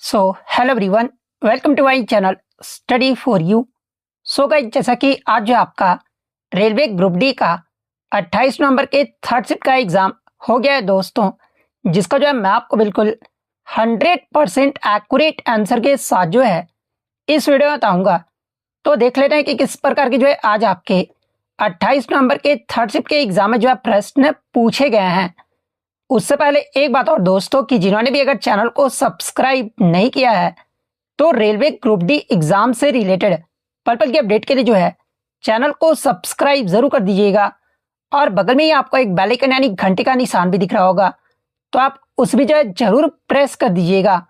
So hello everyone, welcome to my channel study for you. So guys, जैसा कि आज जो आपका रेलवे ग्रुप डी का 28 नवंबर के थर्ड शिफ्ट का एग्ज़ाम हो गया है दोस्तों, जिसका जो है मैं आपको बिल्कुल 100% एक्यूरेट आंसर के साथ जो है इस वीडियो में बताऊंगा। तो देख लेते हैं कि किस प्रकार की जो है आज आपके 28 नवंबर के थर्ड शिफ्ट के एग्ज़ाम में जो है प्रश्न पूछे गए हैं। उससे पहले एक बात और दोस्तों, कि जिन्होंने भी अगर चैनल को सब्सक्राइब नहीं किया है तो रेलवे ग्रुप डी एग्जाम से रिलेटेड पल की अपडेट के लिए जो है चैनल को सब्सक्राइब जरूर कर दीजिएगा। और बगल में ही आपको एक बेल आइकन यानी घंटे का निशान भी दिख रहा होगा, तो आप उस भी जो है जरूर प्रेस कर दीजिएगा।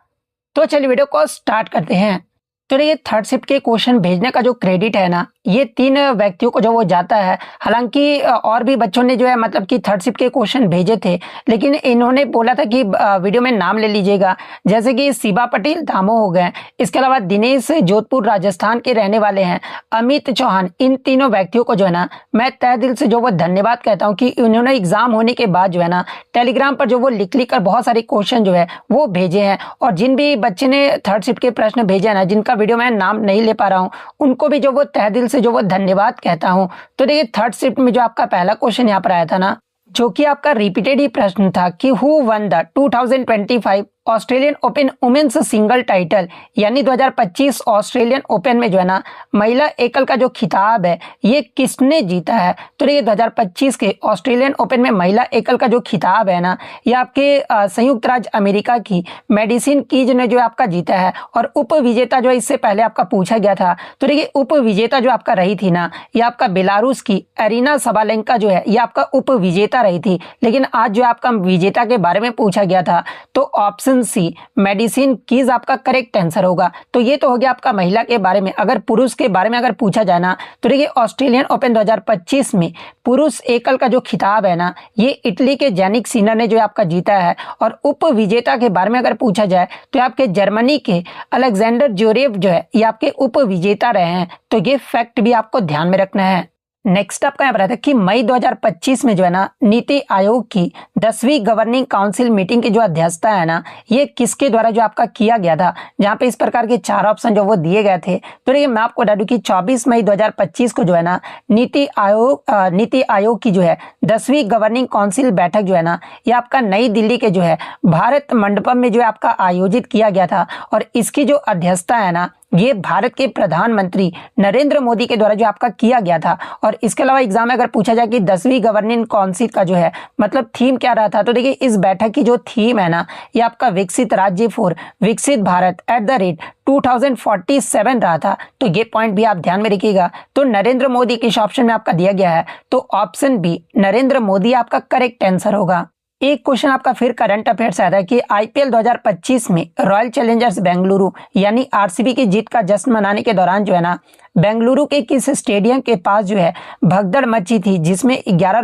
तो चलिए वीडियो को स्टार्ट करते हैं। तो ये थर्ड शिफ्ट के क्वेश्चन भेजने का जो क्रेडिट है ना, ये 3 व्यक्तियों को जो वो जाता है। हालांकि और भी बच्चों ने जो है मतलब कि थर्ड शिफ्ट के क्वेश्चन भेजे थे, लेकिन इन्होंने बोला था कि वीडियो में नाम ले लीजिएगा। जैसे कि शिबा पटेल दामो हो गए, इसके अलावा दिनेश जोधपुर राजस्थान के रहने वाले हैं, अमित चौहान। इन तीनों व्यक्तियों को जो है ना मैं तहे दिल से जो वो धन्यवाद कहता हूँ कि उन्होंने एग्जाम होने के बाद जो है ना टेलीग्राम पर जो वो लिख कर बहुत सारे क्वेश्चन जो है वो भेजे हैं। और जिन भी बच्चे ने थर्ड शिफ्ट के प्रश्न भेजे हैं ना, जिनका वीडियो में नाम नहीं ले पा रहा हूँ, उनको भी जो वो तहे दिल से जो वो धन्यवाद कहता हूँ। तो देखिए थर्ड शिफ्ट में जो आपका पहला क्वेश्चन यहाँ पर आया था ना, जो कि आपका रिपीटेड ही प्रश्न था कि who won the 2025 Australian open women's single title, यानी 2025 ऑस्ट्रेलियन ओपन में जो है ना महिला एकल का जो खिताब है ये किसने जीता है। तो ये 2025 के ऑस्ट्रेलियन ओपन में महिला एकल का जो खिताब है ना, ये आपके संयुक्त राज्य अमेरिका की मेडिसिन कीज ने जो आपका जीता है। और उप विजेता जो इससे पहले आपका पूछा गया था, तो देखिए उप विजेता जो आपका रही थी ना, ये आपका बेलारूस की एरिना सबालेंका जो है ये आपका उप विजेता रही थी। लेकिन आज जो आपका विजेता के बारे में पूछा गया था, तो ऑप्शन सी मेडिसिन कीज आपका करेक्ट आंसर होगा। तो ये तो हो गया आपका महिला के बारे में। अगर पुरुष के बारे में अगर पूछा जाए ना, तो देखिए ऑस्ट्रेलियन ओपन 2025 में पुरुष एकल का जो खिताब है ना, ये इटली के जैनिक सिनर ने जो आपका जीता है। और उप विजेता के बारे में अगर पूछा जाए तो आपके जर्मनी के अलेक्जेंडर ज्वेरेव जो है ये आपके उप विजेता रहे हैं। तो ये फैक्ट भी आपको ध्यान में रखना है। नेक्स्ट आपका यहाँ पर आता है कि मई 2025 में जो है ना नीति आयोग की 10वीं गवर्निंग काउंसिल मीटिंग की जो अध्यक्षता है ना, ये किसके द्वारा जो आपका किया गया था। जहाँ पे इस प्रकार के 4 ऑप्शन जो वो दिए गए थे। तो ये मैं आपको बता दूं कि 24 मई 2025 को जो है ना नीति आयोग की जो है 10वीं गवर्निंग काउंसिल बैठक जो है ना, ये आपका नई दिल्ली के जो है भारत मंडपम में जो है आपका आयोजित किया गया था। और इसकी जो अध्यक्षता है ना, ये भारत के प्रधानमंत्री नरेंद्र मोदी के द्वारा जो आपका किया गया था। और इसके अलावा एग्जाम में अगर पूछा जाए कि 10वीं गवर्निंग काउंसिल का जो है मतलब थीम क्या रहा था, तो देखिए इस बैठक की जो थीम है ना, ये आपका विकसित राज्य फॉर विकसित भारत @2047 रहा था। तो ये पॉइंट भी आप ध्यान में रखिएगा। तो नरेंद्र मोदी किस ऑप्शन में आपका दिया गया है, तो ऑप्शन बी नरेंद्र मोदी आपका करेक्ट आंसर होगा। एक क्वेश्चन आपका फिर करंट अफेयर्स आता है कि आईपीएल 2025 में रॉयल चैलेंजर्स बेंगलुरु यानी आरसीबी की जीत का जश्न मनाने के दौरान जो है ना बेंगलुरु के किस स्टेडियम के पास जो है भगदड़ मची थी, जिसमें 11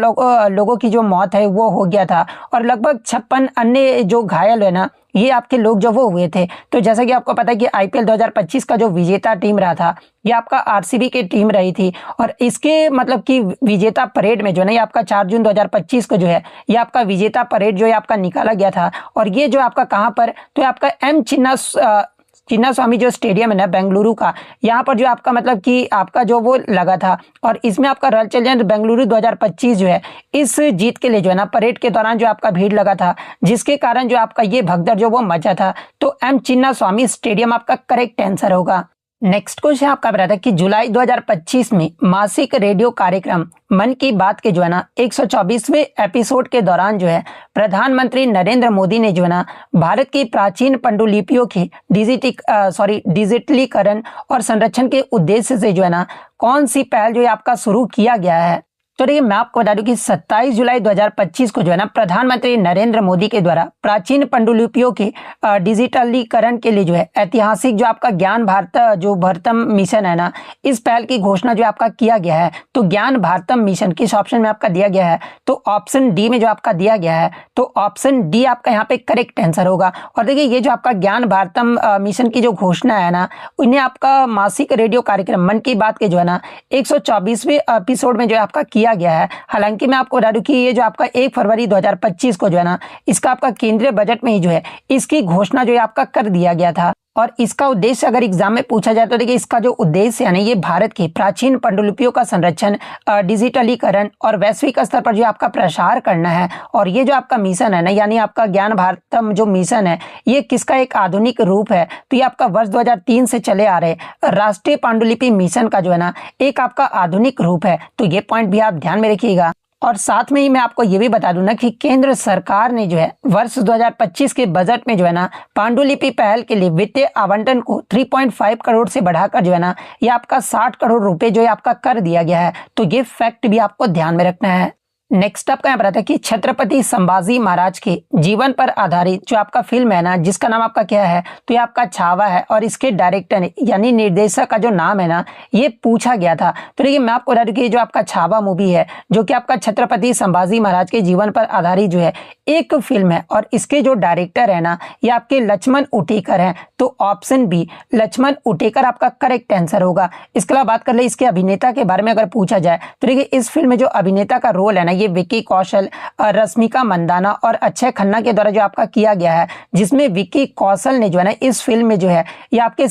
लोगों की जो मौत है वो हो गया था। और लगभग 56 अन्य जो घायल है ना, ये आपके लोग जो वो हुए थे। तो जैसा कि आपको पता है कि आईपीएल 2025 का जो विजेता टीम रहा था, ये आपका आरसीबी की टीम रही थी। और इसके मतलब कि विजेता परेड में जो है ना, ये आपका 4 जून 2025 को जो है ये आपका विजेता परेड जो है आपका निकाला गया था। और ये जो आपका कहाँ पर, तो आपका एम चिन्नास्वामी जो स्टेडियम है ना बेंगलुरु का, यहाँ पर जो आपका मतलब कि आपका जो वो लगा था। और इसमें आपका रॉयल चैलेंजर्स बेंगलुरु 2025 जो है इस जीत के लिए जो है ना परेड के दौरान जो आपका भीड़ लगा था, जिसके कारण जो आपका ये भगदड़ जो वो मचा था। तो एम चिन्नास्वामी स्टेडियम आपका करेक्ट आंसर होगा। नेक्स्ट क्वेश्चन आपका बताता है कि जुलाई 2025 में मासिक रेडियो कार्यक्रम मन की बात के जो है ना 124वें एपिसोड के दौरान जो है प्रधानमंत्री नरेंद्र मोदी ने जो है ना भारत की प्राचीन पांडुलिपियों की डिजिटलीकरण और संरक्षण के उद्देश्य से जो है ना कौन सी पहल जो है आपका शुरू किया गया है। तो देखिए मैं आपको बता दूं कि 27 जुलाई 2025 को जो है ना प्रधानमंत्री नरेंद्र मोदी के द्वारा प्राचीन पांडुलिपियों के डिजिटलीकरण के लिए जो है ऐतिहासिक जो आपका ज्ञान भारत जो भारतम मिशन है ना, इस पहल की घोषणा जो आपका किया गया है। तो ज्ञान भारतम मिशन किस ऑप्शन में आपका दिया गया है, तो ऑप्शन डी में जो आपका दिया गया है। तो ऑप्शन डी आपका यहाँ पे करेक्ट आंसर होगा। और देखिए ये जो आपका ज्ञान भारतम मिशन की जो घोषणा है ना, उन्हें आपका मासिक रेडियो कार्यक्रम मन की बात के जो है ना 124वें एपिसोड में जो है आपका किया गया है। हालांकि मैं आपको बता दूं कि ये जो आपका 1 फरवरी 2025 को जो है ना, इसका आपका केंद्रीय बजट में ही जो है इसकी घोषणा जो है आपका कर दिया गया था। और इसका उद्देश्य अगर एग्जाम में पूछा जाए तो देखिए, इसका जो उद्देश्य है ना, ये भारत की प्राचीन पांडुलिपियों का संरक्षण, डिजिटलीकरण और वैश्विक स्तर पर जो आपका प्रसार करना है। और ये जो आपका मिशन है ना, यानी आपका ज्ञान भारतम जो मिशन है, ये किसका एक आधुनिक रूप है? तो ये आपका वर्ष 2003 से चले आ रहे राष्ट्रीय पांडुलिपि मिशन का जो है ना एक आपका आधुनिक रूप है। तो ये पॉइंट भी आप ध्यान में रखिएगा। और साथ में ही मैं आपको ये भी बता दूं ना कि केंद्र सरकार ने जो है वर्ष 2025 के बजट में जो है ना पांडुलिपि पहल के लिए वित्तीय आवंटन को 3.5 करोड़ से बढ़ाकर जो है ना ये आपका 60 करोड़ रुपए जो है आपका कर दिया गया है। तो ये फैक्ट भी आपको ध्यान में रखना है। नेक्स्ट आपका यहाँ पर आता है कि छत्रपति संभाजी महाराज के जीवन पर आधारित जो आपका फिल्म है ना, जिसका नाम आपका क्या है, तो ये आपका छावा है। और इसके डायरेक्टर यानी निर्देशक का जो नाम है ना, ये पूछा गया था। तो देखिए, मैं आपको बता दूं कि जो आपका छावा मूवी है, जो कि आपका छत्रपति संभाजी महाराज के जीवन पर आधारित जो है एक फिल्म है, और इसके जो डायरेक्टर है ना, ये आपके लक्ष्मण उटेकर हैं। तो ऑप्शन बी लक्ष्मण उटेकर आपका करेक्ट आंसर होगा। इसके अलावा बात कर ले इसके अभिनेता के बारे में अगर पूछा जाए तो देखिए, इस फिल्म में जो अभिनेता का रोल है ना, ये विक्की कौशल, रश्मिका मंदाना और अक्षय खन्ना के द्वारा जो आपका किया गया है, जिसमें विक्की कौशल ने जो है ना इस फिल्म में जो है ये आपके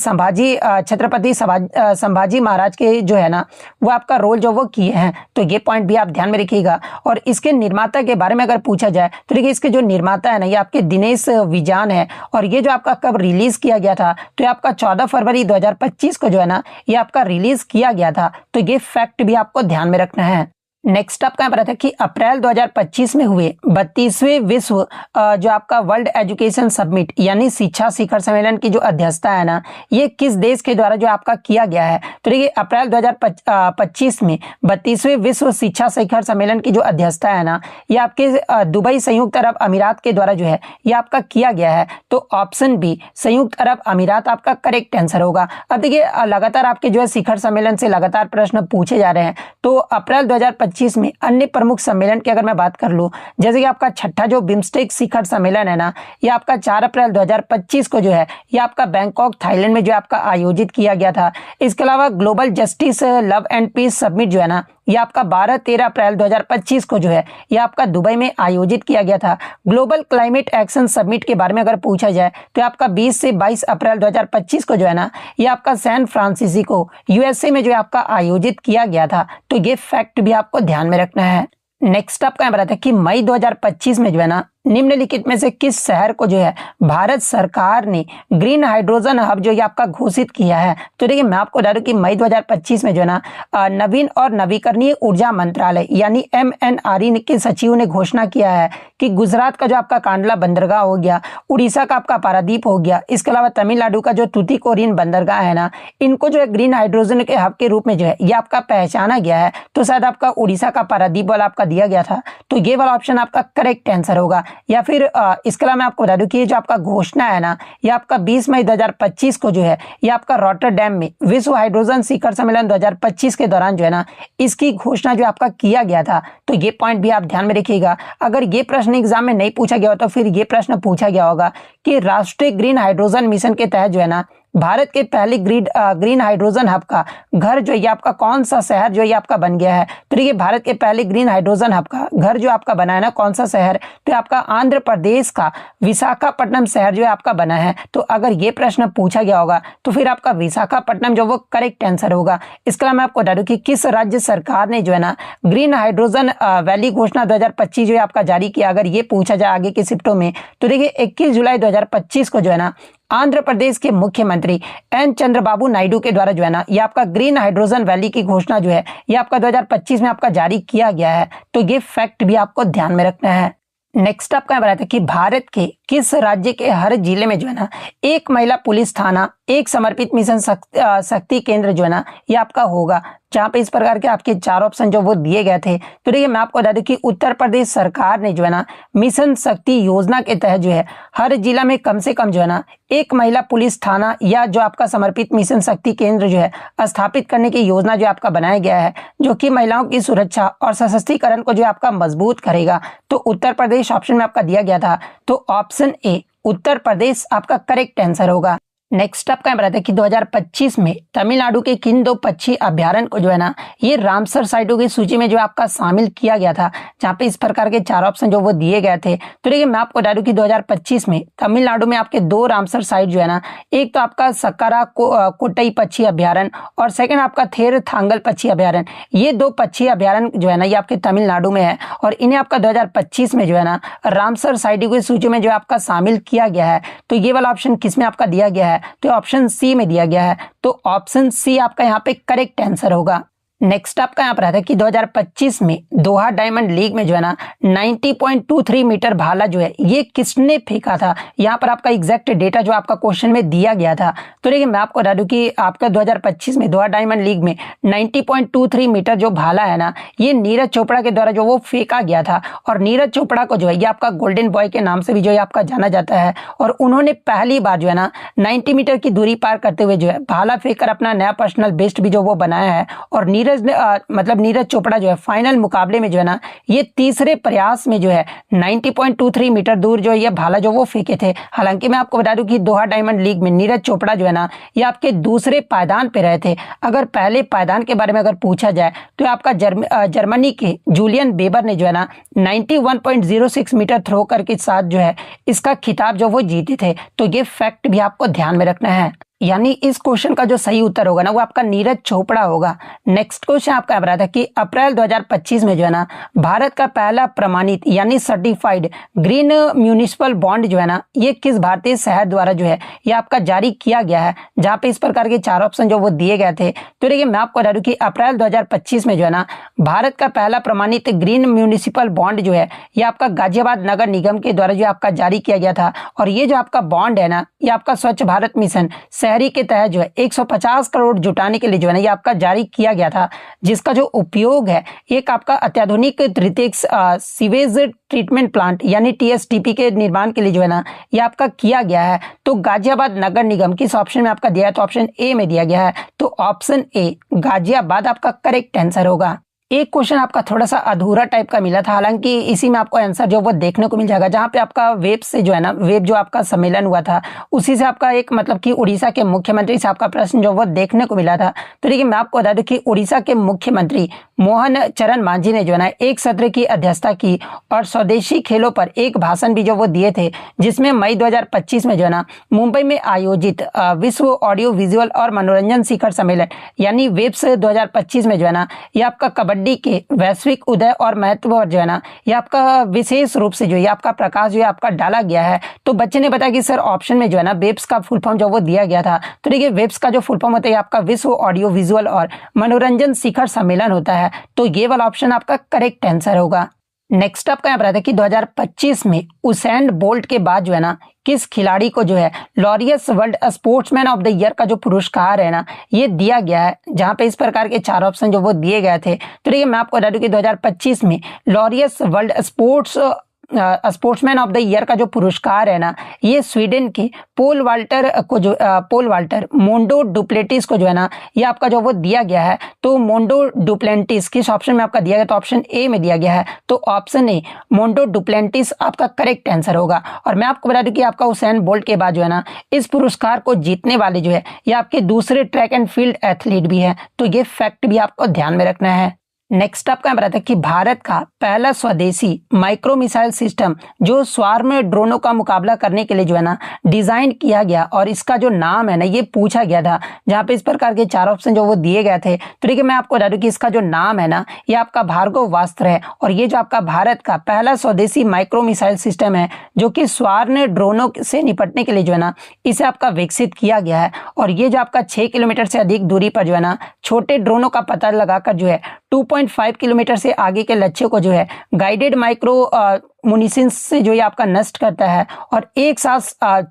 छत्रपति संभाजी महाराज के जो है ना वो आपका रोल जो वो किए हैं। तो ये पॉइंट भी आप ध्यान में रखिएगा। और इसके निर्माता के बारे में अगर पूछा जाए तो देखिए, इसके जो निर्माता है ना, ये आपके दिनेश विजान है। और ये जो आपका कब रिलीज किया गया था, तो ये आपका 14 फरवरी 2025 को जो है ना ये आपका रिलीज किया गया था। तो ये फैक्ट भी आपको ध्यान में रखना है। नेक्स्ट आपका पता था कि अप्रैल 2025 में हुए 32वें विश्व जो आपका वर्ल्ड एजुकेशन समिट यानी शिक्षा शिखर सम्मेलन की जो अध्यक्षता है ना, ये किस देश के द्वारा जो आपका किया गया है? तो देखिए, अप्रैल 2025 में 32वें विश्व शिक्षा शिखर सम्मेलन की जो अध्यक्षता है ना, ये आपके दुबई संयुक्त अरब अमीरात के द्वारा जो है ये आपका किया गया है। तो ऑप्शन बी संयुक्त अरब अमीरात आपका करेक्ट आंसर होगा। अब देखिए, लगातार आपके जो है शिखर सम्मेलन से लगातार प्रश्न पूछे जा रहे हैं। तो अप्रैल 2025 में अन्य प्रमुख सम्मेलन की अगर मैं बात कर लूं, जैसे कि आपका छठा जो बिम्स्टेक शिखर सम्मेलन है ना, ये आपका 4 अप्रैल 2025 को जो है ये आपका बैंकॉक थाईलैंड में जो आपका आयोजित किया गया था। इसके अलावा global justice love and peace summit जो है ना, ये आपका 12-13 अप्रैल 2025 को जो है ये आपका दुबई में आयोजित किया गया था। ग्लोबल क्लाइमेट एक्शन समिट के बारे में अगर पूछा जाए तो आपका 20 से 22 अप्रैल 2025 को जो है ना ये आपका सैन फ्रांसिस्को यूएसए में जो है आपका आयोजित किया गया था। तो ये फैक्ट भी आपको ध्यान में रखना है। नेक्स्ट आपका यहाँ बताया कि मई 2025 में जो है ना निम्नलिखित में से किस शहर को जो है भारत सरकार ने ग्रीन हाइड्रोजन हब जो ये आपका घोषित किया है? तो देखिए, मैं आपको बता दूं कि मई 2025 में जो है ना नवीन और नवीकरणीय ऊर्जा मंत्रालय यानी MNRE के सचिव ने घोषणा किया है कि गुजरात का जो आपका कांडला बंदरगाह हो गया, उड़ीसा का आपका पारादीप हो गया, इसके अलावा तमिलनाडु का जो तुतीकोरिन बंदरगाह है ना, इनको जो है ग्रीन हाइड्रोजन के हब के रूप में जो है ये आपका पहचाना गया है। तो शायद आपका उड़ीसा का पारादीप वाला आपका दिया गया था। तो ये वाला ऑप्शन आपका करेक्ट आंसर होगा। या फिर इसके अलावा मैं आपको बता दूं कि ये जो आपका घोषणा है ना, ये आपका 20 मई 2025 को जो है ये आपका रॉटरडैम में विश्व हाइड्रोजन शिखर सम्मेलन 2025 के दौरान जो है ना इसकी घोषणा जो आपका किया गया था। तो ये पॉइंट भी आप ध्यान में रखिएगा। अगर ये प्रश्न एग्जाम में नहीं पूछा गया हो तो फिर ये प्रश्न पूछा गया होगा कि राष्ट्रीय ग्रीन हाइड्रोजन मिशन के तहत जो है ना भारत के पहले ग्रीन हाइड्रोजन हब का घर जो ये आपका कौन सा शहर जो ये आपका बन गया है? तो देखिए, भारत के पहले ग्रीन हाइड्रोजन हब का घर जो आपका बना है ना, कौन सा शहर? तो आपका आंध्र प्रदेश का विशाखापट्टनम शहर जो है आपका बना है। तो अगर ये प्रश्न पूछा गया होगा तो फिर आपका विशाखापट्टनम जो वो करेक्ट आंसर होगा। इसके अलावा मैं आपको बता दूं कि किस राज्य सरकार ने जो है ना ग्रीन हाइड्रोजन वैली घोषणा 2025 जो है आपका जारी किया? अगर ये पूछा जाए आगे की शिफ्टों में तो देखिए, 21 जुलाई 2025 को जो है ना आंध्र प्रदेश के मुख्यमंत्री एन चंद्रबाबू नायडू के द्वारा जो है ना ये आपका ग्रीन हाइड्रोजन वैली की घोषणा जो है ये आपका 2025 में आपका जारी किया गया है। तो ये फैक्ट भी आपको ध्यान में रखना है। नेक्स्ट आपका बताया था कि भारत के किस राज्य के हर जिले में जो है ना एक महिला पुलिस थाना, एक समर्पित मिशन शक्ति केंद्र जो है ना ये आपका होगा, जहां पे इस प्रकार के आपके 4 ऑप्शन जो वो दिए गए थे। तो देखिए, मैं आपको बता दूं कि उत्तर प्रदेश सरकार ने जो है ना मिशन शक्ति योजना के तहत जो है हर जिला में कम से कम जो है ना एक महिला पुलिस थाना या जो आपका समर्पित मिशन शक्ति केंद्र जो है स्थापित करने की योजना जो आपका बनाया गया है, जो कि महिलाओं की सुरक्षा और सशक्तिकरण को जो आपका मजबूत करेगा। तो उत्तर प्रदेश ऑप्शन में आपका दिया गया था। तो ऑप्शन ए उत्तर प्रदेश आपका करेक्ट आंसर होगा। नेक्स्ट आपका यहाँ पर आता है कि 2025 में तमिलनाडु के किन दो पक्षी अभ्यारण्य को जो है ना ये रामसर साइटों की सूची में जो आपका शामिल किया गया था, जहाँ पे इस प्रकार के 4 ऑप्शन जो वो दिए गए थे। तो देखिए मैं आपको बता दूं कि 2025 में तमिलनाडु में आपके 2 रामसर साइट जो है ना, एक तो आपका सक्कारा कोट्टई पक्षी अभ्यारण्य और सेकंड आपका थेर थांगल पक्षी अभ्यारण्य। ये 2 पक्षी अभ्यारण्य जो है ना ये आपके तमिलनाडु में है और इन्हें आपका 2025 में जो है ना रामसर साइटों की सूची में जो आपका शामिल किया गया है। तो ये वाला ऑप्शन किसमें आपका दिया गया है, तो ऑप्शन सी में दिया गया है। तो ऑप्शन सी आपका यहाँ पे करेक्ट आंसर होगा। नेक्स्ट आपका यहाँ पर आता है कि 2025 में दोहा डायमंड लीग में जो है ना 90.23 मीटर भाला जो है ये किसने फेंका था। यहाँ पर आपका एग्जैक्ट डेटा जो आपका क्वेश्चन में दिया गया था। तो देखिए मैं आपको बता दूं कि आपका 2025 में दोहा डायमंड लीग में 90.23 मीटर जो भाला है ना ये नीरज चोपड़ा के द्वारा जो वो फेंका गया था। और नीरज चोपड़ा को जो है ये आपका गोल्डन बॉय के नाम से भी जो है आपका जाना जाता है। और उन्होंने पहली बार जो है ना 90 मीटर की दूरी पार करते हुए जो है भाला फेंक कर अपना नया पर्सनल बेस्ट भी जो वो बनाया है। और नीरज चोपड़ा जो है फाइनल मुकाबले में जो है ना ये तीसरे प्रयास में जो है 90.23 मीटर दूर जो है ये भाला जो वो फेंके थे। हालांकि मैं आपको बता दूं कि दोहा डायमंड लीग में नीरज चोपड़ा जो है ना ये आपके दूसरे पायदान पे रहे थे। अगर पहले पायदान के बारे में अगर पूछा जाए तो आपका जर्मनी के जूलियन बेबर ने जो है ना 91.06 मीटर थ्रो करके साथ जो है इसका खिताब जो वो जीते थे। तो ये फैक्ट भी आपको ध्यान में रखना है, यानी इस क्वेश्चन का जो सही उत्तर होगा ना वो आपका नीरज चोपड़ा होगा। नेक्स्ट क्वेश्चन आपका रहा था कि अप्रैल 2025 में जो है ना भारत का पहला प्रमाणित यानी सर्टिफाइड ग्रीन म्यूनिसिपल बॉन्ड जो है ना ये किस भारतीय शहर द्वारा जो है ये आपका जारी किया गया है, जहां पे इस प्रकार के 4 ऑप्शन जो वो दिए गए थे। तो देखिए मैं आपको बता दूं कि अप्रैल 2025 में जो है ना भारत का पहला प्रमाणित ग्रीन म्यूनिसिपल बॉन्ड जो है ये आपका गाजियाबाद नगर निगम के द्वारा जो आपका जारी किया गया था। और ये जो आपका बॉन्ड है ना ये आपका स्वच्छ भारत मिशन शहरी के तहत जो है 150 करोड़ जुटाने के लिए जो है ना ये आपका जारी किया गया था, जिसका जो उपयोग है एक आपका अत्याधुनिक तृतीयक सीवेज ट्रीटमेंट प्लांट यानी टीएसटीपी के निर्माण के लिए जो है ना ये आपका किया गया है। तो गाजियाबाद नगर निगम किस ऑप्शन में आपका दिया है, तो ऑप्शन ए में दिया गया है। तो ऑप्शन ए गाजियाबाद आपका करेक्ट आंसर होगा। एक क्वेश्चन आपका थोड़ा सा अधूरा टाइप का मिला था, हालांकि इसी में आपको आंसर जो वो देखने को मिल जाएगा, जहां पे आपका वेब से जो है ना वेब जो आपका सम्मेलन हुआ था उसी से आपका एक मतलब कि उड़ीसा के मुख्यमंत्री से आपका प्रश्न जो वो देखने को मिला था। तो देखिए मैं आपको बता दूं कि उड़ीसा के मुख्यमंत्री मोहन चरण मांझी ने जो है ना एक सत्र की अध्यक्षता की और स्वदेशी खेलों पर एक भाषण भी जो वो दिए थे, जिसमें मई 2025 में जो है ना मुंबई में आयोजित विश्व ऑडियो विजुअल और मनोरंजन शिखर सम्मेलन यानी वेब्स 2025 में जो है ना ये आपका कबड्डी के वैश्विक उदय और महत्व पर जो है ना ये आपका विशेष रूप से जो है आपका प्रकाश जो है आपका डाला गया है। तो बच्चे ने बताया कि सर ऑप्शन में जो है ना वेब्स का फुल फॉर्म जो वो दिया गया था। तो देखिए वेब्स का जो फुल फॉर्म होता है आपका विश्व ऑडियो विजुअल और मनोरंजन शिखर सम्मेलन होता है। तो ये वाला ऑप्शन आपका करेक्ट आंसर होगा। नेक्स्ट आपका यहाँ पर आता है कि 2025 में उसेन बोल्ट के बाद जो है ना किस खिलाड़ी को जो है Laureus world sportsman of the year का जो पुरस्कार है ना ये दिया गया है, जहां पे इस प्रकार के 4 ऑप्शन जो वो दिए गए थे। तो देखिए मैं आपको बता दूं कि 2025 में Laureus world sportsman of the year का जो पुरस्कार है ना ये स्वीडन के पोल वाल्टर मोंडो डुप्लेटिस को जो है ना ये आपका जो वो दिया गया है। तो मोंडो डुप्लेंटिस किस ऑप्शन में आपका दिया गया, तो ऑप्शन ए में दिया गया है। तो ऑप्शन ए मोंडो डुप्लेंटिस आपका करेक्ट आंसर होगा। और मैं आपको बता दूं कि आपका उसेन बोल्ट के बाद जो है ना इस पुरस्कार को जीतने वाले जो है ये आपके दूसरे ट्रैक एंड फील्ड एथलीट भी है। तो ये फैक्ट भी आपको ध्यान में रखना है। नेक्स्ट आपका यहाँ बताया कि भारत का पहला स्वदेशी माइक्रो मिसाइल सिस्टम जो स्वार्म ड्रोनों का मुकाबला करने के लिए जो है ना डिजाइन किया गया और इसका जो नाम है ना ये पूछा गया था, जहाँ पे इस प्रकार के 4 ऑप्शन जो वो दिए गए थे। तो देखिए मैं आपको बता दूं कि इसका जो नाम है ना ये आपका भार्गवास्त्र है। और ये जो आपका भारत का पहला स्वदेशी माइक्रो मिसाइल सिस्टम है जो कि स्वार्म ड्रोनों से निपटने के लिए जो है ना इसे आपका विकसित किया गया है। और ये जो आपका 6 किलोमीटर से अधिक दूरी पर जो है ना छोटे ड्रोनों का पता लगाकर जो है 2.5 किलोमीटर से आगे के लक्ष्य को जो है गाइडेड माइक्रो मुनिसिंस से जो ये आपका नष्ट करता है। और एक साथ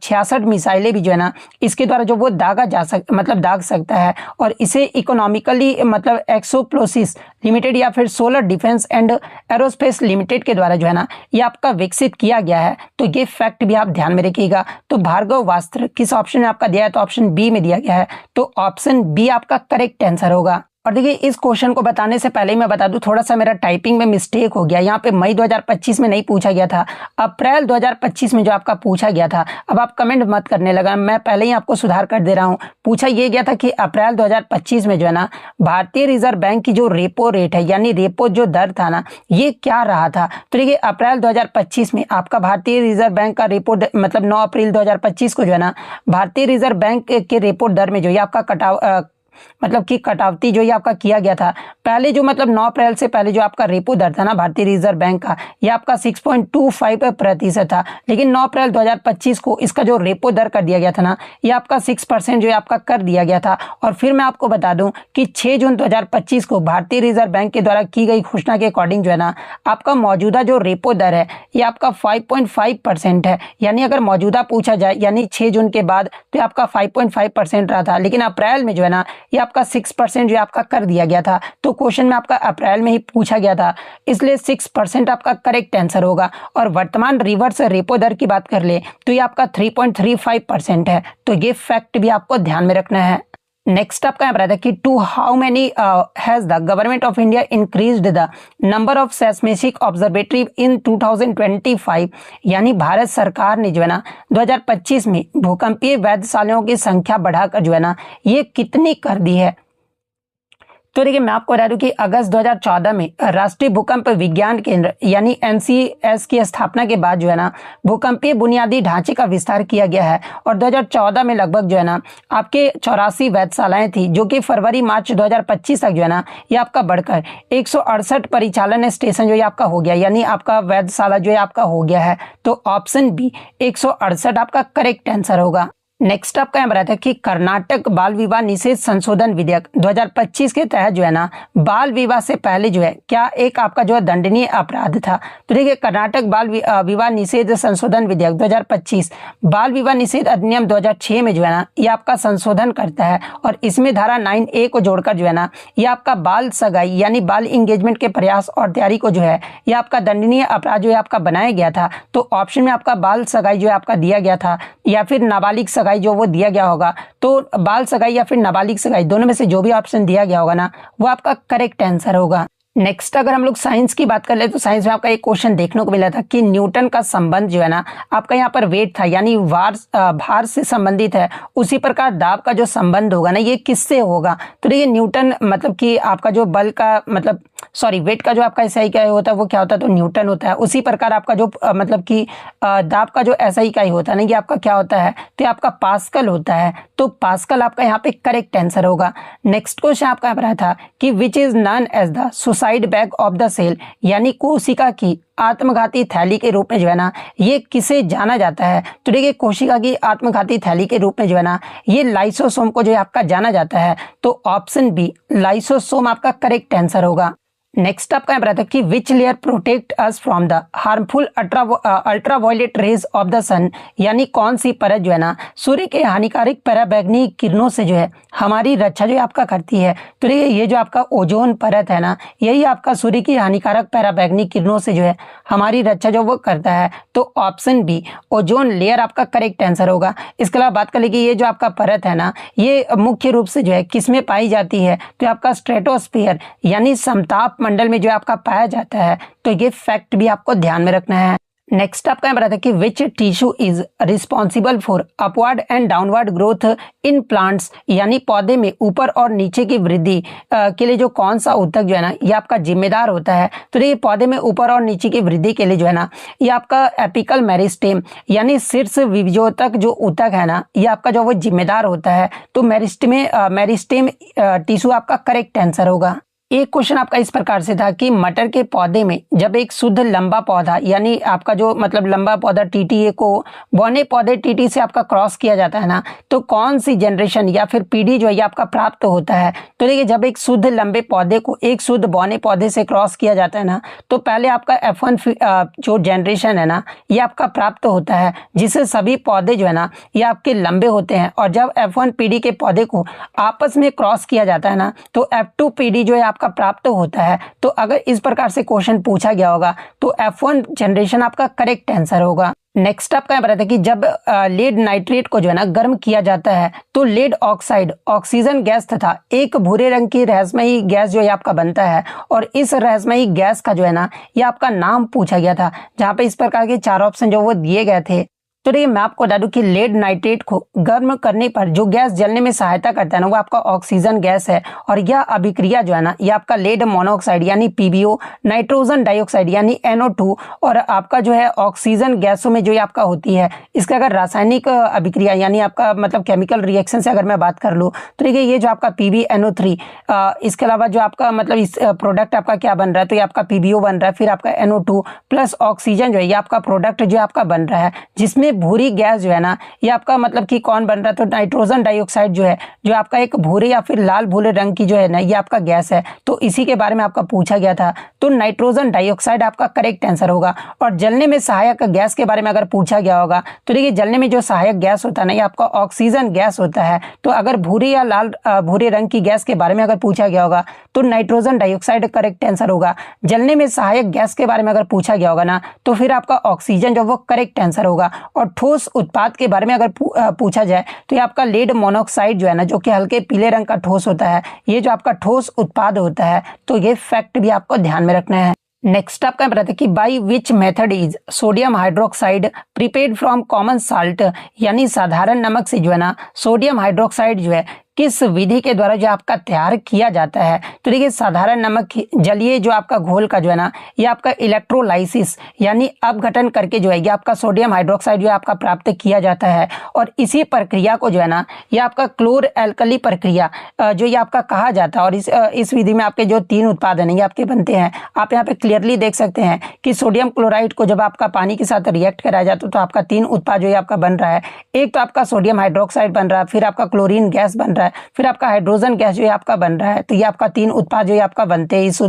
66 मिसाइलें भी जो है ना इसके द्वारा जो वो दाग सकता है। और इसे इकोनॉमिकली मतलब एक्सोप्लोसिस लिमिटेड या फिर solar defence and aerospace limited के द्वारा जो है ना ये आपका विकसित किया गया है। तो ये फैक्ट भी आप ध्यान में रखिएगा। तो भार्गवास्त्र किस ऑप्शन में आपका दिया है, तो ऑप्शन बी में दिया गया है। तो ऑप्शन बी आपका करेक्ट आंसर होगा। और देखिए इस क्वेश्चन को बताने से पहले ही मैं बता दूं, थोड़ा सा मेरा टाइपिंग में मिस्टेक हो गया। यहाँ पे मई 2025 में नहीं पूछा गया था, अप्रैल 2025 में जो आपका पूछा गया था। अब आप कमेंट मत करने लगा, मैं पहले ही आपको सुधार कर दे रहा हूँ। पूछा ये गया था कि अप्रैल 2025 में जो है ना भारतीय रिजर्व बैंक की जो रेपो रेट है यानी रेपो जो दर था ना, ये क्या रहा था। तो देखिए अप्रैल 2025 में आपका भारतीय रिजर्व बैंक का रेपो मतलब 9 अप्रैल 2025 को जो है ना भारतीय रिजर्व बैंक के रेपो दर में जो ये आपका मतलब कि कटौती जो ये आपका किया गया था। पहले जो मतलब 9 अप्रैल से पहले जो आपका रेपो दर था ना भारतीय रिजर्व बैंक का, ये आपका 6.25% था। लेकिन 9 अप्रैल 2025 को इसका जो रेपो दर कर दिया गया था ना, ये आपका 6% जो है आपका कर दिया गया था। और फिर मैं आपको बता दूं कि 6 जून 2025 को भारतीय रिजर्व बैंक के द्वारा की गई घोषणा के अकॉर्डिंग जो है ना आपका मौजूदा जो रेपो दर है ये आपका 5.5% है। यानी अगर मौजूदा पूछा जाए यानी 6 जून के बाद तो आपका 5.5% रहा था, लेकिन अप्रैल में जो है ना ये आपका 6% जो आपका कर दिया गया था। तो क्वेश्चन में आपका अप्रैल में ही पूछा गया था, इसलिए 6% आपका करेक्ट आंसर होगा। और वर्तमान रिवर्स रेपो दर की बात कर ले तो ये आपका 3.35% है। तो ये फैक्ट भी आपको ध्यान में रखना है। नेक्स्ट आपका यहाँ पर आता है कि to how many has the government of India increased the number of seismic observatory in 2025। यानी भारत सरकार ने जो है ना 2025 में भूकंपीय वेधशालाओं की संख्या बढ़ाकर जो है ना ये कितनी कर दी है। तो देखिए मैं आपको बता दूं कि अगस्त 2014 में राष्ट्रीय भूकंप विज्ञान केंद्र यानी NCS की स्थापना के बाद जो है ना भूकंपीय बुनियादी ढांचे का विस्तार किया गया है। और 2014 में लगभग जो है ना आपके 84 वेधशालाएं थी, जो कि फरवरी मार्च 2025 तक जो है ना ये आपका बढ़कर 168 परिचालन स्टेशन जो है आपका हो गया, यानी आपका वेधशाला जो है आपका हो गया है। तो ऑप्शन बी 168 आपका करेक्ट आंसर होगा। नेक्स्ट आपका यहाँ बताया था कि कर्नाटक बाल विवाह निषेध संशोधन विधेयक 2025 के तहत जो है ना बाल विवाह से पहले जो है क्या एक आपका जो है दंडनीय अपराध था। तो देखिए कर्नाटक बाल विवाह निषेध संशोधन विधेयक 2025 बाल विवाह निषेध अधिनियम 2006 में जो है ना ये आपका संशोधन करता है। और इसमें धारा 9A को जोड़कर जो है ना ये आपका बाल सगाई यानी बाल इंगेजमेंट के प्रयास और तैयारी को जो है ये आपका दंडनीय अपराध जो है आपका बनाया गया था। तो ऑप्शन में आपका बाल सगाई जो है आपका दिया गया था या फिर नाबालिग सगाई जो वो दिया गया होगा। तो बाल सगाई या फिर नाबालिग सगाई दोनों में से जो भी ऑप्शन दिया गया होगा ना वो आपका करेक्ट आंसर होगा। नेक्स्ट अगर हम लोग साइंस की बात कर ले तो साइंस में आपका एक क्वेश्चन देखने को मिला था कि न्यूटन का संबंध जो है ना आपका यहाँ पर वेट था यानी भार से संबंधित है, उसी प्रकार दाब का जो संबंध होगा ना ये किससे होगा। तो देखिए न्यूटन मतलब कि आपका जो बल का मतलब वेट का जो आपका एसआई क्या होता है वो क्या होता है, तो न्यूटन होता है। उसी प्रकार आपका जो मतलब कि दाब का जो एसआई इकाई होता है ना ये आपका क्या होता है, तो आपका पास्कल होता है। तो पास्कल आपका यहाँ पे करेक्ट आंसर होगा। नेक्स्ट क्वेश्चन आपका यहाँ पर था कि which is known as the suicide bag of the cell यानी कोशिका की आत्मघाती थैली के रूप में जो है ना ये किसे जाना जाता है। तो देखिए कोशिका की आत्मघाती थैली के रूप में जो है ना ये लाइसोसोम को जो है आपका जाना जाता है। तो ऑप्शन बी लाइसोसोम आपका करेक्ट आंसर होगा। नेक्स्ट आपका यहाँ पर कि which layer protect us from the harmful ultraviolet rays of the sun यानी कौन सी परत जो है ना सूर्य के हानिकारक पराबैंगनी किरणों से जो है हमारी रक्षा जो है आपका करती है। तो ये जो आपका ओजोन परत है ना यही आपका सूर्य की हानिकारक पराबैंगनी किरणों से जो है हमारी रक्षा जो वो करता है। तो ऑप्शन बी ओजोन लेयर आपका करेक्ट आंसर होगा। इसके अलावा बात कर ले कि ये जो आपका परत है ना ये मुख्य रूप से जो है किसमें पाई जाती है, तो आपका स्ट्रेटोस्फीयर यानी समताप मंडल में जो आपका पाया जाता है। तो ये फैक्ट भी आपको ध्यान में रखना है। नेक्स्ट आपका यहाँ बताया कि which tissue is responsible for upward and downward growth in plants यानी पौधे में ऊपर और नीचे की वृद्धि के लिए जो कौन सा ऊतक जो है ना ये आपका जिम्मेदार होता है। तो ये पौधे में ऊपर और नीचे की वृद्धि के लिए जो है ना ये आपका एपिकल मेरिस्टेम यानी शीर्ष विभजोतक जो ऊतक है ना ये आपका जो वो जिम्मेदार होता है। तो मेरिस्टेम टिश्यू आपका करेक्ट आंसर होगा। एक क्वेश्चन आपका इस प्रकार से था कि मटर के पौधे में जब एक शुद्ध लंबा पौधा यानी आपका जो मतलब लंबा पौधा TTA को बौने पौधे TT से आपका क्रॉस किया जाता है ना तो कौन सी जनरेशन या फिर पीढ़ी जो है ये आपका प्राप्त होता है। तो देखिए जब एक शुद्ध लंबे पौधे को एक शुद्ध बौने पौधे से क्रॉस किया जाता है ना तो पहले आपका F1 जो जनरेशन है ना ये आपका प्राप्त होता है जिससे सभी पौधे जो है ना ये आपके लंबे होते हैं। और जब F1 पीढ़ी के पौधे को आपस में क्रॉस किया जाता है ना तो F2 पीढ़ी जो है का प्राप्त होता है। तो अगर इस प्रकार से क्वेश्चन पूछा गया होगा तो F1 जनरेशन आपका करेक्ट आंसर होगा। नेक्स्ट आपका यहाँ पर आता है कि जब लेड नाइट्रेट को जो है ना गर्म किया जाता है तो लेड ऑक्साइड ऑक्सीजन गैस तथा एक भूरे रंग की रहस्यमयी गैस जो है आपका बनता है। और इस रहस्यमयी गैस का जो है ना ये आपका नाम पूछा गया था, जहाँ पे इस प्रकार के 4 ऑप्शन जो वो दिए गए थे। तो देखिए मैं आपको बता दूं कि लेड नाइट्रेट को गर्म करने पर जो गैस जलने में सहायता करता है ना वो आपका ऑक्सीजन गैस है। और यह अभिक्रिया जो है ना ये आपका लेड मोनोऑक्साइड यानी पीबीओ, नाइट्रोजन डाइऑक्साइड यानी NO2 और आपका जो है ऑक्सीजन गैसों में जो ये आपका होती है, इसका अगर रासायनिक अभिक्रिया यानी आपका मतलब केमिकल रिएक्शन से अगर मैं बात कर लूँ तो देखिए ये जो आपका PbNO3, इसके अलावा जो आपका मतलब इस प्रोडक्ट आपका क्या बन रहा है, तो ये आपका PbO बन रहा है, फिर आपका NO2 प्लस ऑक्सीजन जो है ये आपका प्रोडक्ट जो आपका बन रहा है, जिसमें भूरी गैस जो है ना ये आपका मतलब कि कौन बन रहा है, तो नाइट्रोजन डाइऑक्साइड जो है जो आपका एक भूरे या फिर लाल भूरे रंग की जो है ना ये आपका गैस है। तो इसी के बारे में आपका पूछा गया था, तो नाइट्रोजन डाइऑक्साइड आपका करेक्ट आंसर होगा। और जलने में सहायक गैस के बारे में अगर पूछा गया होगा तो देखिए जलने में जो सहायक गैस होता है ना ये आपका ऑक्सीजन गैस होता है। तो अगर भूरे या लाल भूरे रंग की गैस के बारे में अगर पूछा गया होगा तो नाइट्रोजन डाइऑक्साइड करेक्ट आंसर होगा। जलने में सहायक गैस के बारे में अगर पूछा गया होगा ना तो फिर आपका ऑक्सीजन जो वो करेक्ट आंसर होगा। और ठोस उत्पाद के बारे में अगर पूछा जाए तो ये आपका लेड मोनोऑक्साइड जो है ना जो कि हल्के पीले रंग का ठोस होता है, ये जो आपका ठोस उत्पाद होता है। तो ये फैक्ट भी आपको ध्यान में रखना है। नेक्स्ट आपका पता है कि by which method is sodium hydroxide prepared from common salt, यानी साधारण नमक से जो है ना सोडियम हाइड्रोक्साइड जो है किस विधि के द्वारा जो आपका तैयार किया जाता है। तो देखिए साधारण नमक जलीय जो आपका घोल का जो है ना ये आपका इलेक्ट्रोलाइसिस यानी अपघटन करके जो है ये आपका सोडियम हाइड्रोक्साइड जो है आपका प्राप्त किया जाता है। और इसी प्रक्रिया को जो है ना ये आपका क्लोर एल्कली प्रक्रिया जो ये आपका कहा जाता है। और इस विधि में आपके जो 3 उत्पाद है ये आपके बनते हैं। आप यहाँ पे क्लियरली देख सकते हैं कि सोडियम क्लोराइड को जब आपका पानी के साथ रिएक्ट कराया जाता है तो आपका 3 उत्पाद जो है आपका बन रहा है। एक तो आपका सोडियम हाइड्रोक्साइड बन रहा है, फिर आपका क्लोरीन गैस बन रहा है, फिर आपका हाइड्रोजन गैस जो है आपका बन रहा है। तो ये आपका 3 उत्पाद जो है आपका बनते हैं इस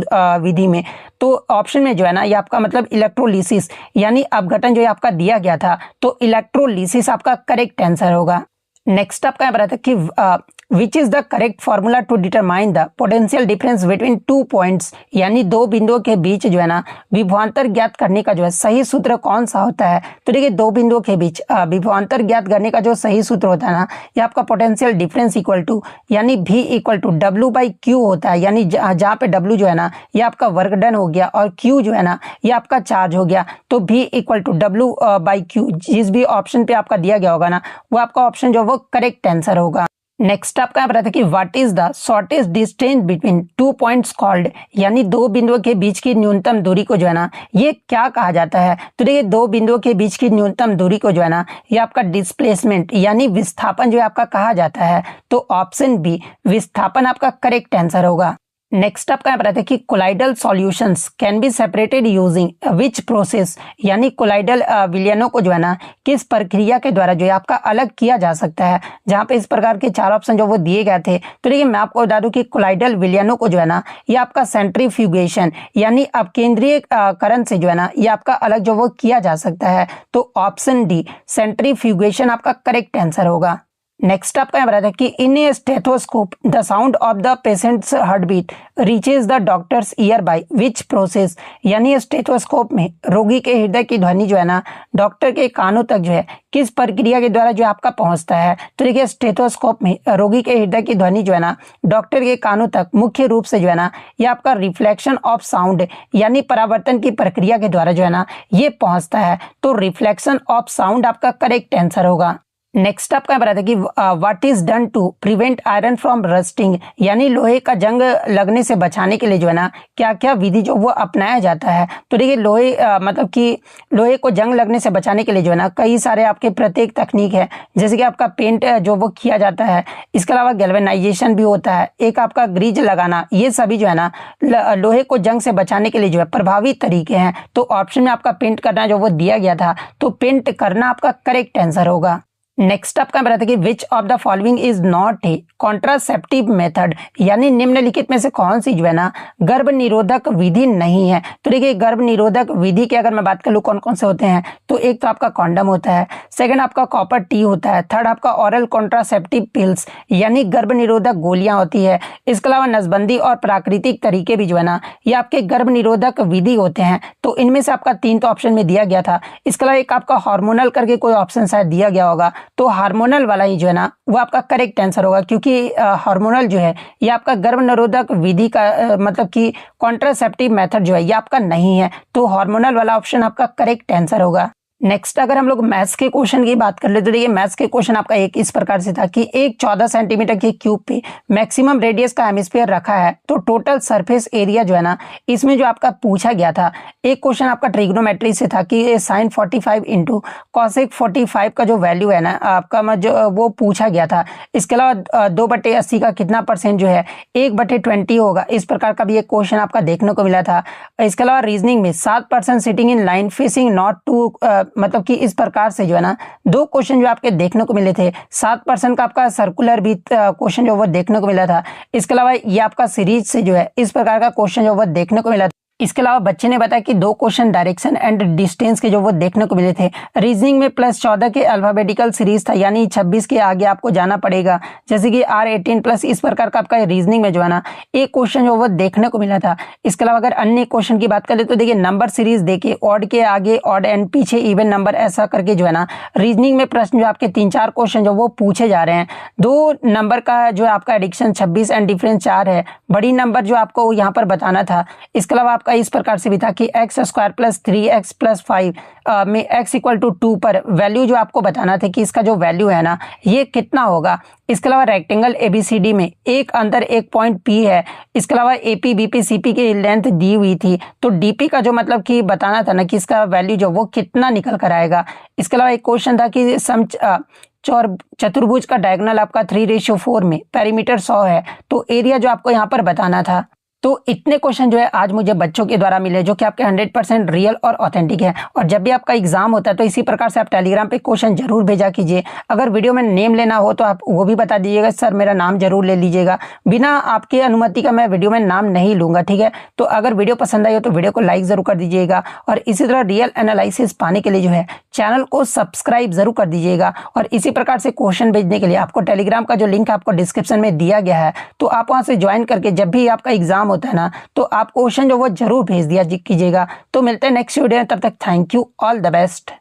विधि में। तो ऑप्शन में जो है ना ये आपका मतलब इलेक्ट्रोलिसिस यानी अपघटन जो है आपका दिया गया था, तो इलेक्ट्रोलिसिस आपका करेक्ट आंसर होगा। नेक्स्ट आपका यहाँ पर आता है कि which is the correct formula to determine the potential difference between 2 points, यानी 2 बिंदुओं के बीच जो है ना विभवांतर ज्ञात करने का जो है सही सूत्र कौन सा होता है। तो देखिए 2 बिंदुओं के बीच विभवांतर ज्ञात करने का जो सही सूत्र होता है ना ये आपका पोटेंशियल डिफरेंस इक्वल टू यानी V इक्वल टू W/Q होता है। यानी जहाँ पे W जो है ना ये आपका वर्क डन हो गया और Q जो है ना ये आपका चार्ज हो गया। तो V इक्वल टू W/Q जिस भी ऑप्शन पे आपका दिया गया होगा ना वो आपका ऑप्शन जो वो करेक्ट आंसर होगा। नेक्स्ट आपका यहाँ पर आता है कि what is the shortest distance between 2 points called, यानी 2 बिंदुओं के बीच की न्यूनतम दूरी को जो है ना ये क्या कहा जाता है। तो देखिए 2 बिंदुओं के बीच की न्यूनतम दूरी को जो है ना ये आपका डिस्प्लेसमेंट यानी विस्थापन जो है आपका कहा जाता है। तो ऑप्शन बी विस्थापन आपका करेक्ट आंसर होगा। नेक्स्ट आपका यहाँ पर आता है कि colloidal solutions can be separated using which process, यानी कोलाइडल विलयनों को जो है ना किस प्रक्रिया के द्वारा जो है आपका अलग किया जा सकता है। जहाँ पे इस प्रकार के 4 ऑप्शन जो वो दिए गए थे। तो देखिए मैं आपको बता दूं कि कोलाइडल विलयनों को जो है ना ये आपका सेंट्रीफ्यूगेशन यानी अपकेंद्रीयकरण से जो है ना ये आपका अलग जो वो किया जा सकता है। तो ऑप्शन डी सेंट्रीफ्यूगेशन आपका करेक्ट आंसर होगा। नेक्स्ट आपका यहाँ बताया कि in a stethoscope the sound of the patient's heart beat reaches the doctor's ear by which process, यानी स्टेथोस्कोप में रोगी के हृदय की ध्वनि जो है ना डॉक्टर के कानों तक जो है किस प्रक्रिया के द्वारा जो आपका पहुंचता है। तो देखिए स्टेथोस्कोप में रोगी के हृदय की ध्वनि जो है ना डॉक्टर के कानों तक मुख्य रूप से जो है ना ये आपका रिफ्लेक्शन ऑफ साउंड यानी परावर्तन की प्रक्रिया के द्वारा जो है ना ये पहुंचता है। तो रिफ्लेक्शन ऑफ साउंड आपका करेक्ट आंसर होगा। नेक्स्ट आपका बताया कि what is done to prevent iron from rusting, यानी लोहे का जंग लगने से बचाने के लिए जो है ना क्या क्या विधि जो वो अपनाया जाता है। तो देखिए लोहे मतलब कि लोहे को जंग लगने से बचाने के लिए जो है ना कई सारे आपके प्रत्येक तकनीक है, जैसे कि आपका पेंट जो वो किया जाता है, इसके अलावा गैल्वेनाइजेशन भी होता है, एक आपका ग्रीज लगाना, ये सभी जो है ना लोहे को जंग से बचाने के लिए जो है प्रभावी तरीके हैं। तो ऑप्शन में आपका पेंट करना जो वो दिया गया था, तो पेंट करना आपका करेक्ट आंसर होगा। नेक्स्ट आपका बता था कि which of the following is not a contraceptive method, यानी निम्नलिखित में से कौन सी जो है ना गर्भ निरोधक विधि नहीं है। तो देखिए गर्भ निरोधक विधि की अगर मैं बात कर लूँ कौन कौन से होते हैं, तो एक तो आपका कॉन्डम होता है, सेकंड आपका कॉपर टी होता है, थर्ड आपका ऑरल कॉन्ट्रासेप्टिव पिल्स यानी गर्भ निरोधक गोलियां होती है, इसके अलावा नसबंदी और प्राकृतिक तरीके भी जो है ना ये आपके गर्भ निरोधक विधि होते हैं। तो इनमें से आपका 3 तो ऑप्शन में दिया गया था, इसके अलावा एक आपका हार्मोनल करके कोई ऑप्शन शायद दिया गया होगा, तो हार्मोनल वाला ही जो है ना वो आपका करेक्ट आंसर होगा, क्योंकि हार्मोनल जो है ये आपका गर्भ निरोधक विधि का मतलब कि कॉन्ट्रासेप्टिव मेथड जो है ये आपका नहीं है, तो हार्मोनल वाला ऑप्शन आपका करेक्ट आंसर होगा। नेक्स्ट अगर हम लोग मैथ्स के क्वेश्चन की बात कर ले तो देखिए मैथ्स के क्वेश्चन आपका एक इस प्रकार से था कि एक 14 सेंटीमीटर के क्यूब पे मैक्सिमम रेडियस का हेमिस्फीयर रखा है, तो टोटल सरफेस एरिया जो है ना इसमें जो आपका पूछा गया था, एक क्वेश्चन आपका ट्रिग्नोमेट्री से था कि sin 45 इंटू कॉसेक 45 का जो वैल्यू है ना आपका जो वो पूछा गया था। इसके अलावा 2/80 का कितना परसेंट जो है 1/20 होगा, इस प्रकार का भी एक क्वेश्चन आपका देखने को मिला था। इसके अलावा रीजनिंग में 7% sitting in line facing not to मतलब कि इस प्रकार से जो है ना 2 क्वेश्चन जो आपके देखने को मिले थे। 7% का आपका सर्कुलर भी क्वेश्चन जो वो देखने को मिला था। इसके अलावा ये आपका सीरीज से जो है इस प्रकार का क्वेश्चन जो वो देखने को मिला था। इसके अलावा बच्चे ने बताया कि 2 क्वेश्चन डायरेक्शन एंड डिस्टेंस के जो वो देखने को मिले थे। रीजनिंग में +14 के अल्फाबेटिकल सीरीज था, यानी 26 के आगे आपको जाना पड़ेगा, जैसे कि R18 प्लस इस प्रकार का आपका रीजनिंग में जो है ना एक क्वेश्चन जो वो देखने को मिला था। इसके अलावा अगर अन्य क्वेश्चन की बात करें तो देखिए नंबर सीरीज देखिए ऑड के आगे ऑड एंड पीछे इवन नंबर, ऐसा करके जो है ना रीजनिंग में प्रश्न जो आपके 3-4 क्वेश्चन जो वो पूछे जा रहे हैं। 2 नंबर का जो आपका एडिक्शन 26 एंड डिफरेंस 4 है, बड़ी नंबर जो आपको यहाँ पर बताना था। इसके अलावा आपका इस प्रकार से भी था कि x² + 3x + 5 में x = 2 पर वैल्यू जो आपको बताना था कि इसका जो वैल्यू है ना ये कितना होगा। इसके अलावा रेक्टेंगल ABCD में एक अंदर एक पॉइंट P है, इसके अलावा AP BP CP की लेंथ दी हुई थी, तो DP का जो मतलब कि बताना था ना कि इसका वैल्यू जो वो कितना निकल कर आएगा। इसके अलावा एक क्वेश्चन था कि चतुर्भुज का डायगोनल आपका 3:4 में पेरीमीटर 100 है, तो एरिया जो आपको यहाँ पर बताना था। तो इतने क्वेश्चन जो है आज मुझे बच्चों के द्वारा मिले जो कि आपके 100% रियल और ऑथेंटिक है। और जब भी आपका एग्जाम होता है तो इसी प्रकार से आप टेलीग्राम पे क्वेश्चन जरूर भेजा कीजिए। अगर वीडियो में नेम लेना हो तो आप वो भी बता दीजिएगा, सर मेरा नाम जरूर ले लीजिएगा। बिना आपकी अनुमति का मैं वीडियो में नाम नहीं लूंगा, ठीक है। तो अगर वीडियो पसंद आई हो तो वीडियो को लाइक जरूर कर दीजिएगा, और इसी तरह रियल एनालिसिस पाने के लिए जो है चैनल को सब्सक्राइब जरूर कर दीजिएगा। और इसी प्रकार से क्वेश्चन भेजने के लिए आपको टेलीग्राम का जो लिंक आपको डिस्क्रिप्शन में दिया गया है, तो आप वहां से ज्वाइन करके जब भी आपका एग्जाम होता है ना तो आप क्वेश्चन जो वो जरूर भेज दिया कीजिएगा। तो मिलते हैं नेक्स्ट वीडियो में, तब तक thank you, all the best.